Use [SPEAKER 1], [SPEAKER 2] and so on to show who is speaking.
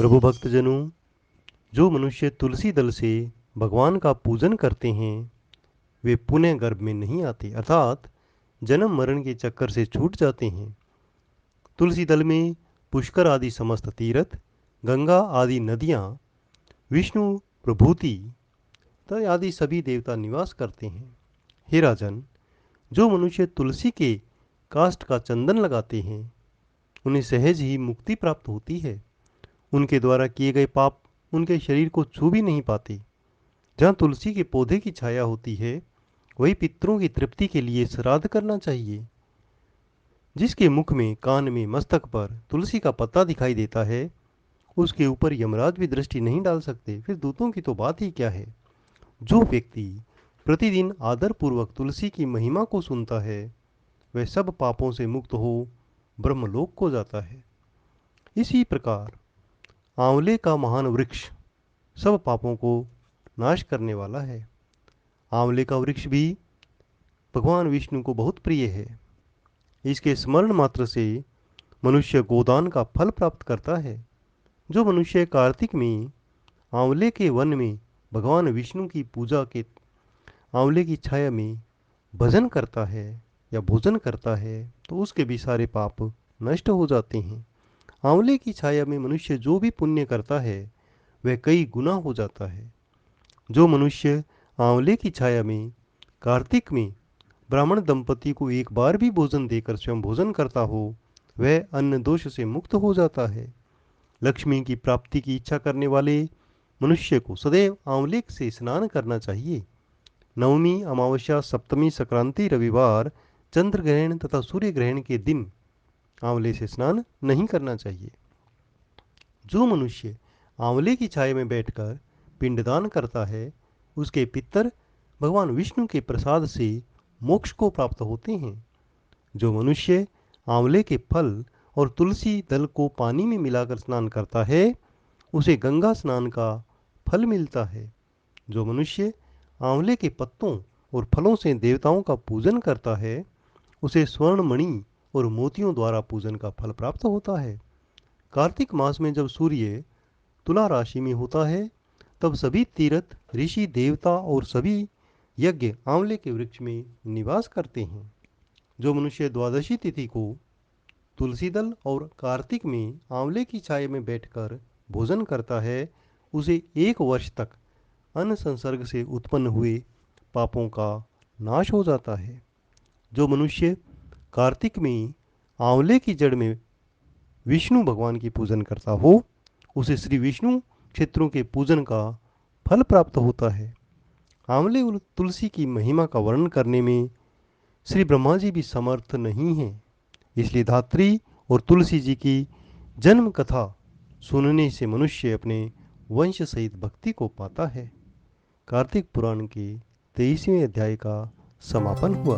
[SPEAKER 1] प्रभु भक्तजनों, जो मनुष्य तुलसी दल से भगवान का पूजन करते हैं वे पुनः गर्भ में नहीं आते, अर्थात जन्म मरण के चक्कर से छूट जाते हैं। तुलसी दल में पुष्कर आदि समस्त तीर्थ, गंगा आदि नदियाँ, विष्णु प्रभूति आदि सभी देवता निवास करते हैं। हे राजन, जो मनुष्य तुलसी के काष्ठ का चंदन लगाते हैं उन्हें सहज ही मुक्ति प्राप्त होती है। उनके द्वारा किए गए पाप उनके शरीर को छू भी नहीं पाते। जहाँ तुलसी के पौधे की छाया होती है वही पितरों की तृप्ति के लिए श्राद्ध करना चाहिए। जिसके मुख में, कान में, मस्तक पर तुलसी का पत्ता दिखाई देता है उसके ऊपर यमराज भी दृष्टि नहीं डाल सकते, फिर दूतों की तो बात ही क्या है। जो व्यक्ति प्रतिदिन आदरपूर्वक तुलसी की महिमा को सुनता है वह सब पापों से मुक्त हो ब्रह्मलोक को जाता है। इसी प्रकार आंवले का महान वृक्ष सब पापों को नाश करने वाला है। आंवले का वृक्ष भी भगवान विष्णु को बहुत प्रिय है। इसके स्मरण मात्र से मनुष्य गोदान का फल प्राप्त करता है। जो मनुष्य कार्तिक में आंवले के वन में भगवान विष्णु की पूजा के आंवले की छाया में भजन करता है या भोजन करता है तो उसके भी सारे पाप नष्ट हो जाते हैं। आंवले की छाया में मनुष्य जो भी पुण्य करता है वह कई गुना हो जाता है। जो मनुष्य आंवले की छाया में कार्तिक में ब्राह्मण दंपति को एक बार भी भोजन देकर स्वयं भोजन करता हो वह अन्न दोष से मुक्त हो जाता है। लक्ष्मी की प्राप्ति की इच्छा करने वाले मनुष्य को सदैव आंवले से स्नान करना चाहिए। नवमी, अमावस्या, सप्तमी, संक्रांति, रविवार, चंद्र ग्रहण तथा सूर्य ग्रहण के दिन आंवले से स्नान नहीं करना चाहिए। जो मनुष्य आंवले की छाया में बैठकर पिंडदान करता है उसके पितर भगवान विष्णु के प्रसाद से मोक्ष को प्राप्त होते हैं। जो मनुष्य आंवले के फल और तुलसी दल को पानी में मिलाकर स्नान करता है उसे गंगा स्नान का फल मिलता है। जो मनुष्य आंवले के पत्तों और फलों से देवताओं का पूजन करता है उसे स्वर्ण मणि और मोतियों द्वारा पूजन का फल प्राप्त होता है। कार्तिक मास में जब सूर्य तुला राशि में होता है तब सभी तीर्थ, ऋषि, देवता और सभी यज्ञ आंवले के वृक्ष में निवास करते हैं। जो मनुष्य द्वादशी तिथि को तुलसी दल और कार्तिक में आंवले की छाया में बैठकर भोजन करता है उसे 1 वर्ष तक अन्न संसर्ग से उत्पन्न हुए पापों का नाश हो जाता है। जो मनुष्य कार्तिक में आंवले की जड़ में विष्णु भगवान की पूजन करता हो उसे श्री विष्णु क्षेत्रों के पूजन का फल प्राप्त होता है। आंवले और तुलसी की महिमा का वर्णन करने में श्री ब्रह्मा जी भी समर्थ नहीं हैं। इसलिए धात्री और तुलसी जी की जन्म कथा सुनने से मनुष्य अपने वंश सहित भक्ति को पाता है। कार्तिक पुराण के 23वें अध्याय का समापन हुआ।